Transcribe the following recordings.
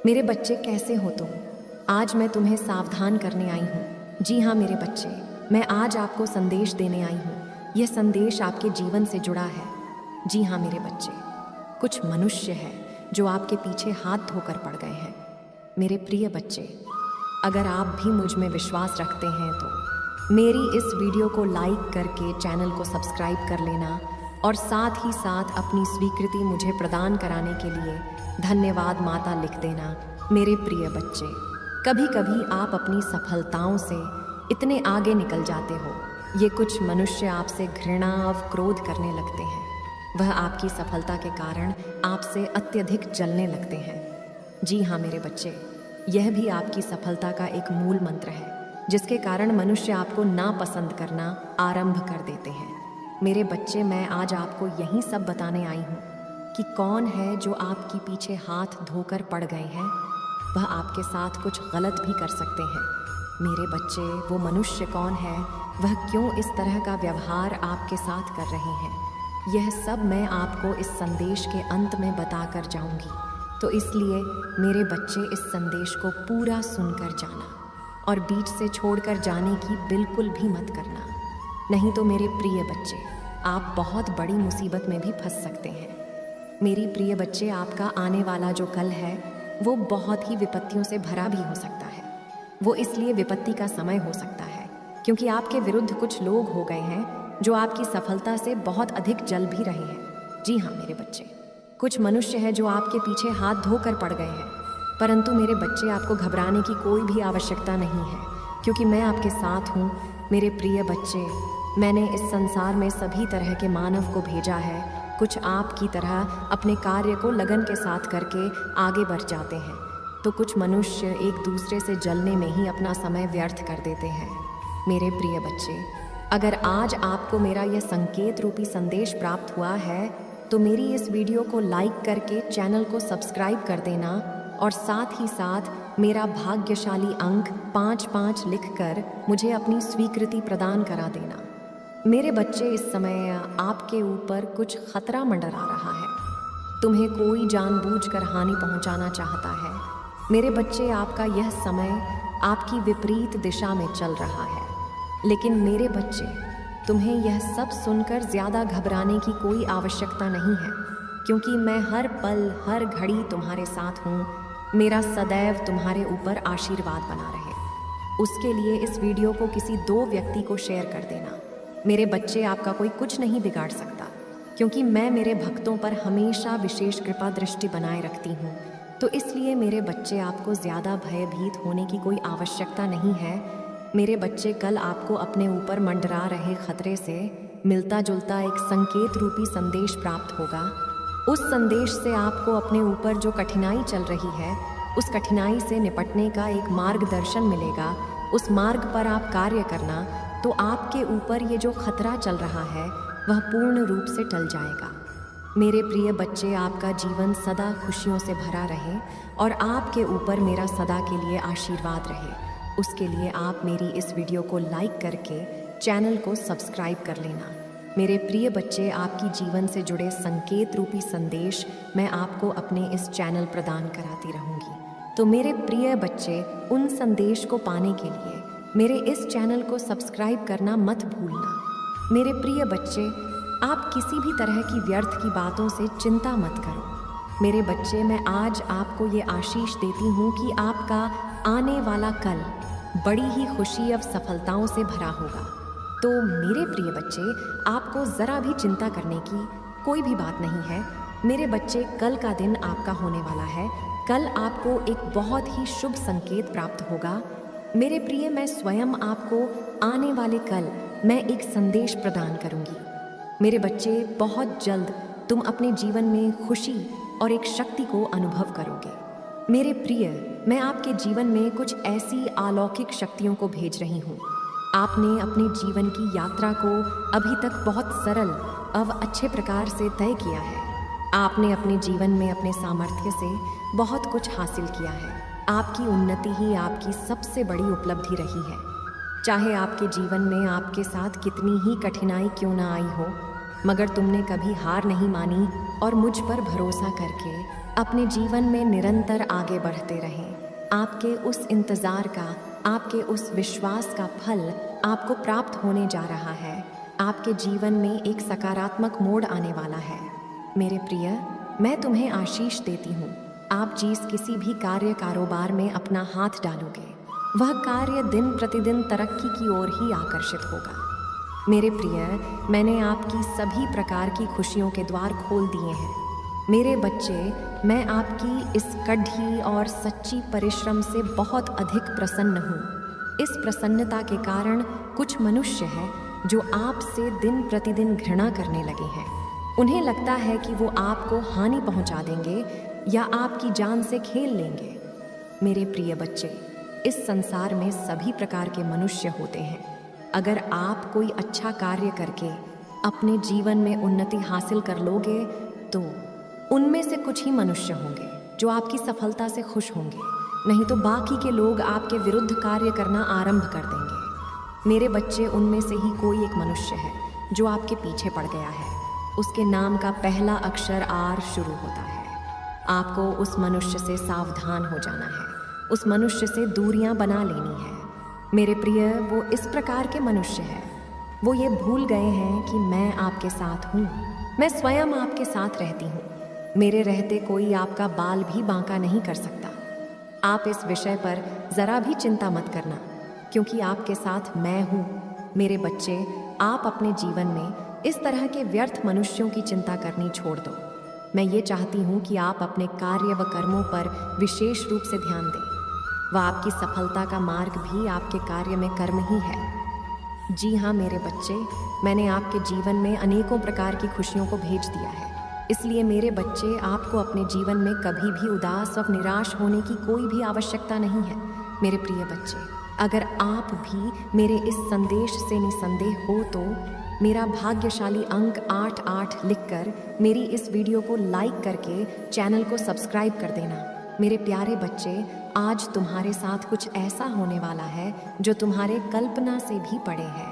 मेरे बच्चे कैसे हो तुम? आज मैं तुम्हें सावधान करने आई हूँ। जी हाँ मेरे बच्चे, मैं आज आपको संदेश देने आई हूँ। यह संदेश आपके जीवन से जुड़ा है। जी हाँ मेरे बच्चे, कुछ मनुष्य हैं जो आपके पीछे हाथ धोकर पड़ गए हैं। मेरे प्रिय बच्चे, अगर आप भी मुझ में विश्वास रखते हैं तो मेरी इस वीडियो को लाइक करके चैनल को सब्सक्राइब कर लेना और साथ ही साथ अपनी स्वीकृति मुझे प्रदान कराने के लिए धन्यवाद माता लिख देना। मेरे प्रिय बच्चे, कभी कभी आप अपनी सफलताओं से इतने आगे निकल जाते हो, ये कुछ मनुष्य आपसे घृणा और क्रोध करने लगते हैं। वह आपकी सफलता के कारण आपसे अत्यधिक जलने लगते हैं। जी हाँ मेरे बच्चे, यह भी आपकी सफलता का एक मूल मंत्र है जिसके कारण मनुष्य आपको नापसंद करना आरंभ कर देते हैं। मेरे बच्चे, मैं आज आपको यही सब बताने आई हूँ कि कौन है जो आपके पीछे हाथ धोकर पड़ गए हैं। वह आपके साथ कुछ गलत भी कर सकते हैं। मेरे बच्चे, वो मनुष्य कौन है, वह क्यों इस तरह का व्यवहार आपके साथ कर रहे हैं, यह सब मैं आपको इस संदेश के अंत में बताकर जाऊंगी। तो इसलिए मेरे बच्चे, इस संदेश को पूरा सुनकर जाना और बीच से छोड़कर जाने की बिल्कुल भी मत करना, नहीं तो मेरे प्रिय बच्चे, आप बहुत बड़ी मुसीबत में भी फंस सकते हैं। मेरी प्रिय बच्चे, आपका आने वाला जो कल है वो बहुत ही विपत्तियों से भरा भी हो सकता है। वो इसलिए विपत्ति का समय हो सकता है क्योंकि आपके विरुद्ध कुछ लोग हो गए हैं जो आपकी सफलता से बहुत अधिक जल भी रहे हैं। जी हाँ मेरे बच्चे, कुछ मनुष्य हैं जो आपके पीछे हाथ धोकर पड़ गए हैं, परंतु मेरे बच्चे, आपको घबराने की कोई भी आवश्यकता नहीं है क्योंकि मैं आपके साथ हूँ। मेरे प्रिय बच्चे, मैंने इस संसार में सभी तरह के मानव को भेजा है। कुछ आपकी तरह अपने कार्य को लगन के साथ करके आगे बढ़ जाते हैं, तो कुछ मनुष्य एक दूसरे से जलने में ही अपना समय व्यर्थ कर देते हैं। मेरे प्रिय बच्चे, अगर आज आपको मेरा यह संकेत रूपी संदेश प्राप्त हुआ है तो मेरी इस वीडियो को लाइक करके चैनल को सब्सक्राइब कर देना और साथ ही साथ मेरा भाग्यशाली अंक 55 लिखकर मुझे अपनी स्वीकृति प्रदान करा देना। मेरे बच्चे, इस समय आपके ऊपर कुछ खतरा मंडरा रहा है। तुम्हें कोई जानबूझकर हानि पहुंचाना चाहता है। मेरे बच्चे, आपका यह समय आपकी विपरीत दिशा में चल रहा है, लेकिन मेरे बच्चे, तुम्हें यह सब सुनकर ज़्यादा घबराने की कोई आवश्यकता नहीं है क्योंकि मैं हर पल हर घड़ी तुम्हारे साथ हूँ। मेरा सदैव तुम्हारे ऊपर आशीर्वाद बना रहे, उसके लिए इस वीडियो को किसी 2 व्यक्ति को शेयर कर देना। मेरे बच्चे, आपका कोई कुछ नहीं बिगाड़ सकता क्योंकि मैं मेरे भक्तों पर हमेशा विशेष कृपा दृष्टि बनाए रखती हूँ। तो इसलिए मेरे बच्चे, आपको ज़्यादा भयभीत होने की कोई आवश्यकता नहीं है। मेरे बच्चे, कल आपको अपने ऊपर मंडरा रहे खतरे से मिलता जुलता एक संकेत रूपी संदेश प्राप्त होगा। उस संदेश से आपको अपने ऊपर जो कठिनाई चल रही है उस कठिनाई से निपटने का एक मार्गदर्शन मिलेगा। उस मार्ग पर आप कार्य करना तो आपके ऊपर ये जो खतरा चल रहा है वह पूर्ण रूप से टल जाएगा। मेरे प्रिय बच्चे, आपका जीवन सदा खुशियों से भरा रहे और आपके ऊपर मेरा सदा के लिए आशीर्वाद रहे। उसके लिए आप मेरी इस वीडियो को लाइक करके चैनल को सब्सक्राइब कर लेना। मेरे प्रिय बच्चे, आपकी जीवन से जुड़े संकेत रूपी संदेश मैं आपको अपने इस चैनल प्रदान कराती रहूँगी। तो मेरे प्रिय बच्चे, उन संदेश को पाने के लिए मेरे इस चैनल को सब्सक्राइब करना मत भूलना। मेरे प्रिय बच्चे, आप किसी भी तरह की व्यर्थ की बातों से चिंता मत करो। मेरे बच्चे, मैं आज आपको ये आशीष देती हूँ कि आपका आने वाला कल बड़ी ही खुशी और सफलताओं से भरा होगा। तो मेरे प्रिय बच्चे, आपको ज़रा भी चिंता करने की कोई भी बात नहीं है। मेरे बच्चे, कल का दिन आपका होने वाला है। कल आपको एक बहुत ही शुभ संकेत प्राप्त होगा। मेरे प्रिय, मैं स्वयं आपको आने वाले कल मैं एक संदेश प्रदान करूंगी। मेरे बच्चे, बहुत जल्द तुम अपने जीवन में खुशी और एक शक्ति को अनुभव करोगे। मेरे प्रिय, मैं आपके जीवन में कुछ ऐसी अलौकिक शक्तियों को भेज रही हूँ। आपने अपने जीवन की यात्रा को अभी तक बहुत सरल और अच्छे प्रकार से तय किया है। आपने अपने जीवन में अपने सामर्थ्य से बहुत कुछ हासिल किया है। आपकी उन्नति ही आपकी सबसे बड़ी उपलब्धि रही है। चाहे आपके जीवन में आपके साथ कितनी ही कठिनाई क्यों ना आई हो, मगर तुमने कभी हार नहीं मानी और मुझ पर भरोसा करके अपने जीवन में निरंतर आगे बढ़ते रहें। आपके उस इंतज़ार का, आपके उस विश्वास का फल आपको प्राप्त होने जा रहा है। आपके जीवन में एक सकारात्मक मोड़ आने वाला है। मेरे प्रिय, मैं तुम्हें आशीष देती हूँ। आप जिस किसी भी कार्य कारोबार में अपना हाथ डालोगे, वह कार्य दिन प्रतिदिन तरक्की की ओर ही आकर्षित होगा। मेरे प्रिय, मैंने आपकी सभी प्रकार की खुशियों के द्वार खोल दिए हैं। मेरे बच्चे, मैं आपकी इस कड़ी और सच्ची परिश्रम से बहुत अधिक प्रसन्न हूँ। इस प्रसन्नता के कारण कुछ मनुष्य हैं जो आपसे दिन प्रतिदिन घृणा करने लगे हैं। उन्हें लगता है कि वो आपको हानि पहुँचा देंगे या आपकी जान से खेल लेंगे। मेरे प्रिय बच्चे, इस संसार में सभी प्रकार के मनुष्य होते हैं। अगर आप कोई अच्छा कार्य करके अपने जीवन में उन्नति हासिल कर लोगे तो उनमें से कुछ ही मनुष्य होंगे जो आपकी सफलता से खुश होंगे, नहीं तो बाकी के लोग आपके विरुद्ध कार्य करना आरंभ कर देंगे। मेरे बच्चे, उनमें से ही कोई एक मनुष्य है जो आपके पीछे पड़ गया है। उसके नाम का पहला अक्षर आर शुरू होता है। आपको उस मनुष्य से सावधान हो जाना है, उस मनुष्य से दूरियां बना लेनी है। मेरे प्रिय, वो इस प्रकार के मनुष्य हैं, वो ये भूल गए हैं कि मैं आपके साथ हूँ। मैं स्वयं आपके साथ रहती हूँ। मेरे रहते कोई आपका बाल भी बांका नहीं कर सकता। आप इस विषय पर ज़रा भी चिंता मत करना, क्योंकि आपके साथ मैं हूँ। मेरे बच्चे, आप अपने जीवन में इस तरह के व्यर्थ मनुष्यों की चिंता करनी छोड़ दो। मैं ये चाहती हूँ कि आप अपने कार्य व कर्मों पर विशेष रूप से ध्यान दें। वह आपकी सफलता का मार्ग भी आपके कार्य में कर्म ही है। जी हाँ मेरे बच्चे, मैंने आपके जीवन में अनेकों प्रकार की खुशियों को भेज दिया है। इसलिए मेरे बच्चे, आपको अपने जीवन में कभी भी उदास और निराश होने की कोई भी आवश्यकता नहीं है। मेरे प्रिय बच्चे, अगर आप भी मेरे इस संदेश से निसंदेह हो तो मेरा भाग्यशाली अंक 88 लिखकर मेरी इस वीडियो को लाइक करके चैनल को सब्सक्राइब कर देना। मेरे प्यारे बच्चे, आज तुम्हारे साथ कुछ ऐसा होने वाला है जो तुम्हारे कल्पना से भी परे है।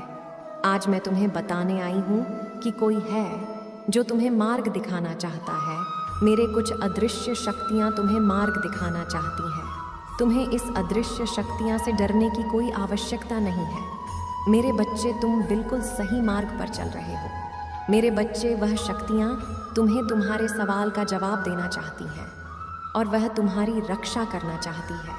आज मैं तुम्हें बताने आई हूँ कि कोई है जो तुम्हें मार्ग दिखाना चाहता है। मेरे कुछ अदृश्य शक्तियाँ तुम्हें मार्ग दिखाना चाहती हैं। तुम्हें इस अदृश्य शक्तियाँ से डरने की कोई आवश्यकता नहीं है। मेरे बच्चे, तुम बिल्कुल सही मार्ग पर चल रहे हो। मेरे बच्चे, वह शक्तियाँ तुम्हें तुम्हारे सवाल का जवाब देना चाहती हैं और वह तुम्हारी रक्षा करना चाहती है।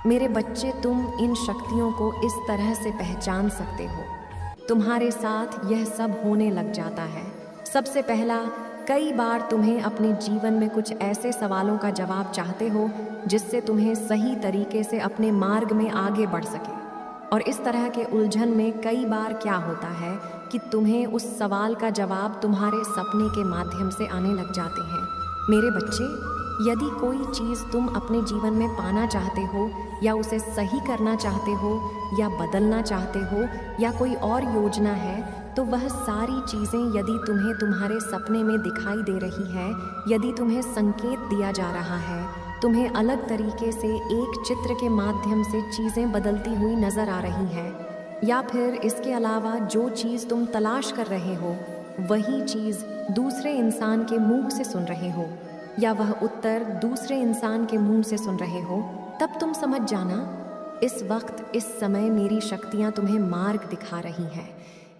मेरे बच्चे, तुम इन शक्तियों को इस तरह से पहचान सकते हो। तुम्हारे साथ यह सब होने लग जाता है। सबसे पहला, कई बार तुम्हें अपने जीवन में कुछ ऐसे सवालों का जवाब चाहते हो जिससे तुम्हें सही तरीके से अपने मार्ग में आगे बढ़ सके। और इस तरह के उलझन में कई बार क्या होता है कि तुम्हें उस सवाल का जवाब तुम्हारे सपने के माध्यम से आने लग जाते हैं। मेरे बच्चे, यदि कोई चीज़ तुम अपने जीवन में पाना चाहते हो या उसे सही करना चाहते हो या बदलना चाहते हो या कोई और योजना है, तो वह सारी चीज़ें यदि तुम्हें तुम्हारे सपने में दिखाई दे रही है, यदि तुम्हें संकेत दिया जा रहा है, तुम्हें अलग तरीके से एक चित्र के माध्यम से चीज़ें बदलती हुई नज़र आ रही हैं, या फिर इसके अलावा जो चीज़ तुम तलाश कर रहे हो वही चीज़ दूसरे इंसान के मुंह से सुन रहे हो, या वह उत्तर दूसरे इंसान के मुंह से सुन रहे हो, तब तुम समझ जाना, इस वक्त इस समय मेरी शक्तियाँ तुम्हें मार्ग दिखा रही हैं।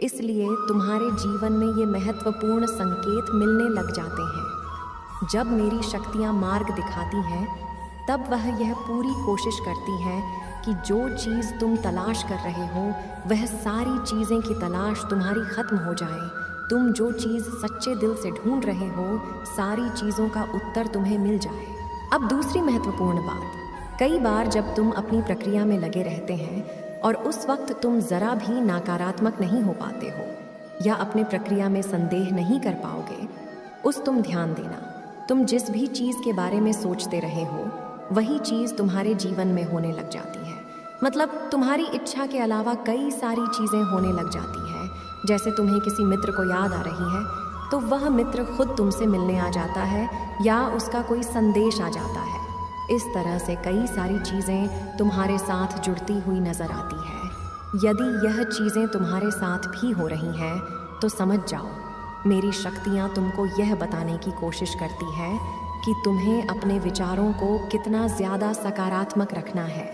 इसलिए तुम्हारे जीवन में ये महत्वपूर्ण संकेत मिलने लग जाते हैं। जब मेरी शक्तियाँ मार्ग दिखाती हैं, तब वह यह पूरी कोशिश करती हैं कि जो चीज़ तुम तलाश कर रहे हो वह सारी चीज़ें की तलाश तुम्हारी ख़त्म हो जाए। तुम जो चीज़ सच्चे दिल से ढूंढ रहे हो, सारी चीज़ों का उत्तर तुम्हें मिल जाए। अब दूसरी महत्वपूर्ण बात, कई बार जब तुम अपनी प्रक्रिया में लगे रहते हैं और उस वक्त तुम ज़रा भी नकारात्मक नहीं हो पाते हो या अपने प्रक्रिया में संदेह नहीं कर पाओगे, तुम ध्यान देना, तुम जिस भी चीज़ के बारे में सोचते रहे हो वही चीज़ तुम्हारे जीवन में होने लग जाती है। मतलब तुम्हारी इच्छा के अलावा कई सारी चीज़ें होने लग जाती हैं। जैसे तुम्हें किसी मित्र को याद आ रही है तो वह मित्र खुद तुमसे मिलने आ जाता है या उसका कोई संदेश आ जाता है। इस तरह से कई सारी चीज़ें तुम्हारे साथ जुड़ती हुई नज़र आती है। यदि यह चीज़ें तुम्हारे साथ भी हो रही हैं तो समझ जाओ, मेरी शक्तियाँ तुमको यह बताने की कोशिश करती है कि तुम्हें अपने विचारों को कितना ज़्यादा सकारात्मक रखना है,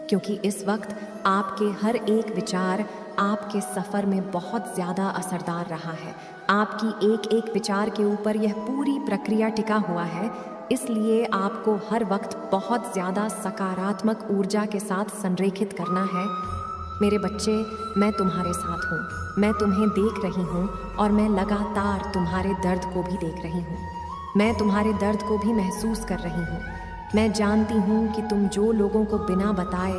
क्योंकि इस वक्त आपके हर एक विचार आपके सफ़र में बहुत ज़्यादा असरदार रहा है। आपकी एक एक विचार के ऊपर यह पूरी प्रक्रिया टिका हुआ है, इसलिए आपको हर वक्त बहुत ज़्यादा सकारात्मक ऊर्जा के साथ संरेखित करना है। मेरे बच्चे, मैं तुम्हारे साथ हूँ, मैं तुम्हें देख रही हूँ और मैं लगातार तुम्हारे दर्द को भी देख रही हूँ। मैं तुम्हारे दर्द को भी महसूस कर रही हूँ। मैं जानती हूँ कि तुम जो लोगों को बिना बताए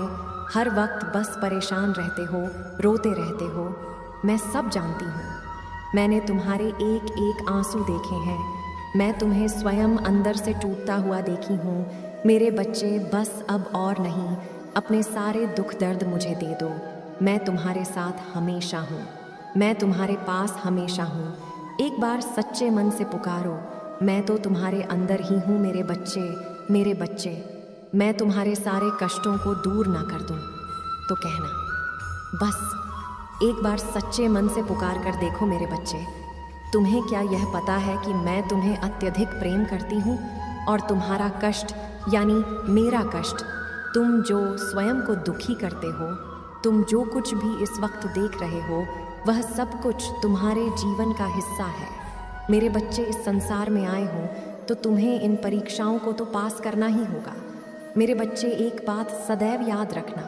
हर वक्त बस परेशान रहते हो, रोते रहते हो, मैं सब जानती हूँ। मैंने तुम्हारे एक एक आंसू देखे हैं। मैं तुम्हें स्वयं अंदर से टूटता हुआ देखी हूँ। मेरे बच्चे, बस अब और नहीं, अपने सारे दुख दर्द मुझे दे दो। मैं तुम्हारे साथ हमेशा हूँ, मैं तुम्हारे पास हमेशा हूँ। एक बार सच्चे मन से पुकारो, मैं तो तुम्हारे अंदर ही हूँ मेरे बच्चे, मेरे बच्चे। मैं तुम्हारे सारे कष्टों को दूर ना कर दूँ तो कहना। बस एक बार सच्चे मन से पुकार कर देखो मेरे बच्चे। तुम्हें क्या यह पता है कि मैं तुम्हें अत्यधिक प्रेम करती हूँ और तुम्हारा कष्ट यानी मेरा कष्ट, तुम जो स्वयं को दुखी करते हो, तुम जो कुछ भी इस वक्त देख रहे हो, वह सब कुछ तुम्हारे जीवन का हिस्सा है। मेरे बच्चे, इस संसार में आए हो तो तुम्हें इन परीक्षाओं को तो पास करना ही होगा। मेरे बच्चे, एक बात सदैव याद रखना,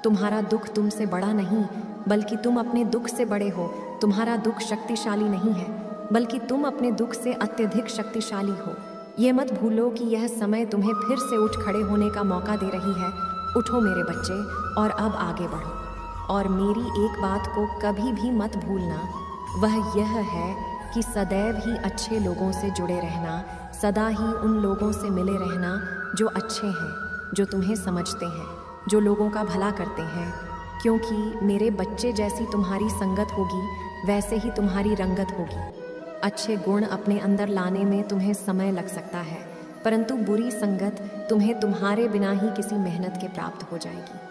तुम्हारा दुख तुमसे बड़ा नहीं, बल्कि तुम अपने दुख से बड़े हो। तुम्हारा दुख शक्तिशाली नहीं है, बल्कि तुम अपने दुख से अत्यधिक शक्तिशाली हो। ये मत भूलो कि यह समय तुम्हें फिर से उठ खड़े होने का मौका दे रही है। उठो मेरे बच्चे और अब आगे बढ़ो। और मेरी एक बात को कभी भी मत भूलना, वह यह है कि सदैव ही अच्छे लोगों से जुड़े रहना, सदा ही उन लोगों से मिले रहना जो अच्छे हैं, जो तुम्हें समझते हैं, जो लोगों का भला करते हैं। क्योंकि मेरे बच्चे, जैसी तुम्हारी संगत होगी वैसे ही तुम्हारी रंगत होगी। अच्छे गुण अपने अंदर लाने में तुम्हें समय लग सकता है, परंतु बुरी संगत तुम्हें तुम्हारे बिना ही किसी मेहनत के प्राप्त हो जाएगी।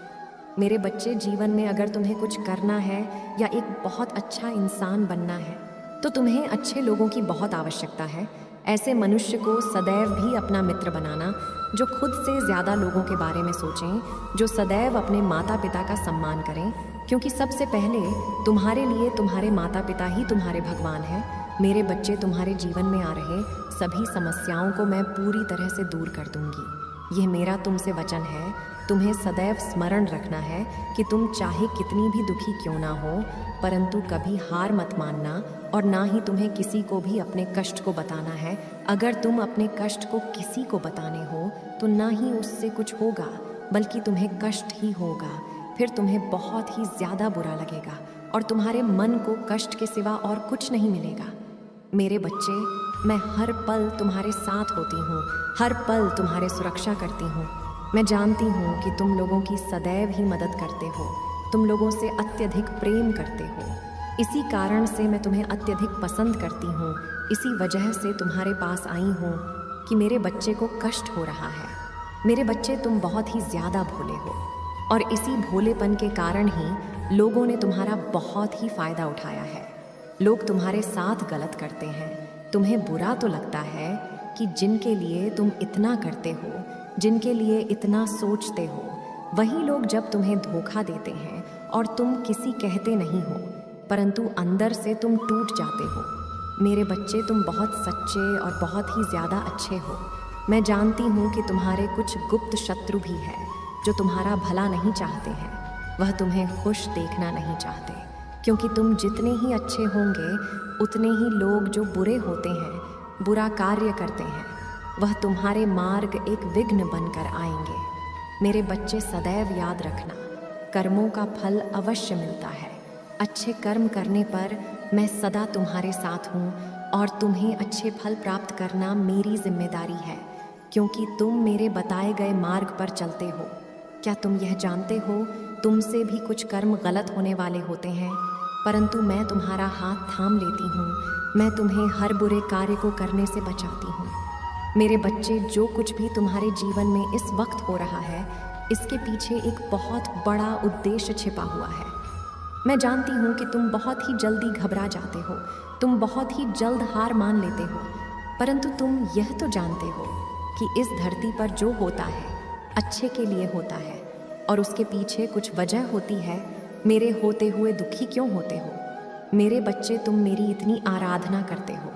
मेरे बच्चे, जीवन में अगर तुम्हें कुछ करना है या एक बहुत अच्छा इंसान बनना है तो तुम्हें अच्छे लोगों की बहुत आवश्यकता है। ऐसे मनुष्य को सदैव भी अपना मित्र बनाना जो खुद से ज़्यादा लोगों के बारे में सोचें, जो सदैव अपने माता पिता का सम्मान करें, क्योंकि सबसे पहले तुम्हारे लिए तुम्हारे माता पिता ही तुम्हारे भगवान हैं। मेरे बच्चे, तुम्हारे जीवन में आ रहे सभी समस्याओं को मैं पूरी तरह से दूर कर दूंगी। यह मेरा तुमसे वचन है। तुम्हें सदैव स्मरण रखना है कि तुम चाहे कितनी भी दुखी क्यों ना हो, परंतु कभी हार मत मानना और ना ही तुम्हें किसी को भी अपने कष्ट को बताना है। अगर तुम अपने कष्ट को किसी को बताने हो तो ना ही उससे कुछ होगा, बल्कि तुम्हें कष्ट ही होगा। फिर तुम्हें बहुत ही ज़्यादा बुरा लगेगा और तुम्हारे मन को कष्ट के सिवा और कुछ नहीं मिलेगा। मेरे बच्चे, मैं हर पल तुम्हारे साथ होती हूँ, हर पल तुम्हारे सुरक्षा करती हूँ। मैं जानती हूँ कि तुम लोगों की सदैव ही मदद करते हो, तुम लोगों से अत्यधिक प्रेम करते हो। इसी कारण से मैं तुम्हें अत्यधिक पसंद करती हूँ। इसी वजह से तुम्हारे पास आई हूँ कि मेरे बच्चे को कष्ट हो रहा है। मेरे बच्चे, तुम बहुत ही ज़्यादा भोले हो और इसी भोलेपन के कारण ही लोगों ने तुम्हारा बहुत ही फ़ायदा उठाया है। लोग तुम्हारे साथ गलत करते हैं। तुम्हें बुरा तो लगता है कि जिनके लिए तुम इतना करते हो, जिनके लिए इतना सोचते हो, वही लोग जब तुम्हें धोखा देते हैं और तुम किसी कहते नहीं हो, परंतु अंदर से तुम टूट जाते हो। मेरे बच्चे, तुम बहुत सच्चे और बहुत ही ज़्यादा अच्छे हो। मैं जानती हूँ कि तुम्हारे कुछ गुप्त शत्रु भी हैं जो तुम्हारा भला नहीं चाहते हैं। वह तुम्हें खुश देखना नहीं चाहते, क्योंकि तुम जितने ही अच्छे होंगे उतने ही लोग जो बुरे होते हैं, बुरा कार्य करते हैं, वह तुम्हारे मार्ग एक विघ्न बनकर आएंगे। मेरे बच्चे, सदैव याद रखना, कर्मों का फल अवश्य मिलता है। अच्छे कर्म करने पर मैं सदा तुम्हारे साथ हूँ और तुम्हें अच्छे फल प्राप्त करना मेरी जिम्मेदारी है, क्योंकि तुम मेरे बताए गए मार्ग पर चलते हो। क्या तुम यह जानते हो, तुमसे भी कुछ कर्म गलत होने वाले होते हैं, परंतु मैं तुम्हारा हाथ थाम लेती हूँ। मैं तुम्हें हर बुरे कार्य को करने से बचाती हूँ। मेरे बच्चे, जो कुछ भी तुम्हारे जीवन में इस वक्त हो रहा है, इसके पीछे एक बहुत बड़ा उद्देश्य छिपा हुआ है। मैं जानती हूँ कि तुम बहुत ही जल्दी घबरा जाते हो, तुम बहुत ही जल्द हार मान लेते हो, परंतु तुम यह तो जानते हो कि इस धरती पर जो होता है अच्छे के लिए होता है और उसके पीछे कुछ वजह होती है। मेरे होते हुए दुखी क्यों होते हो? मेरे बच्चे, तुम मेरी इतनी आराधना करते हो,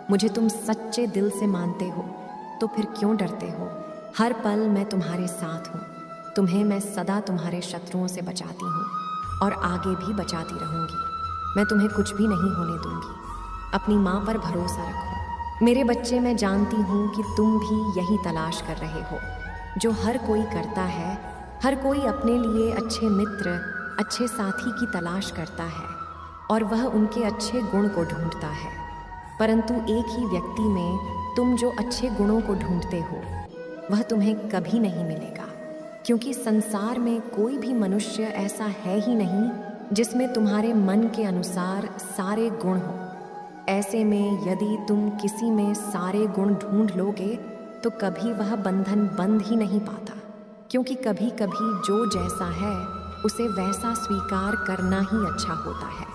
मुझे तुम सच्चे दिल से मानते हो, तो फिर क्यों डरते हो? हर पल मैं तुम्हारे साथ हूँ। तुम्हें मैं सदा तुम्हारे शत्रुओं से बचाती हूँ और आगे भी बचाती रहूँगी। मैं तुम्हें कुछ भी नहीं होने दूंगी। अपनी माँ पर भरोसा रखो। मेरे बच्चे, मैं जानती हूँ कि तुम भी यही तलाश कर रहे हो जो हर कोई करता है। हर कोई अपने लिए अच्छे मित्र, अच्छे साथी की तलाश करता है और वह उनके अच्छे गुण को ढूंढता है। परंतु एक ही व्यक्ति में तुम जो अच्छे गुणों को ढूंढते हो वह तुम्हें कभी नहीं मिलेगा, क्योंकि संसार में कोई भी मनुष्य ऐसा है ही नहीं जिसमें तुम्हारे मन के अनुसार सारे गुण हो। ऐसे में यदि तुम किसी में सारे गुण ढूंढ लोगे तो कभी वह बंधन बंध ही नहीं पाता, क्योंकि कभी कभी जो जैसा है उसे वैसा स्वीकार करना ही अच्छा होता है।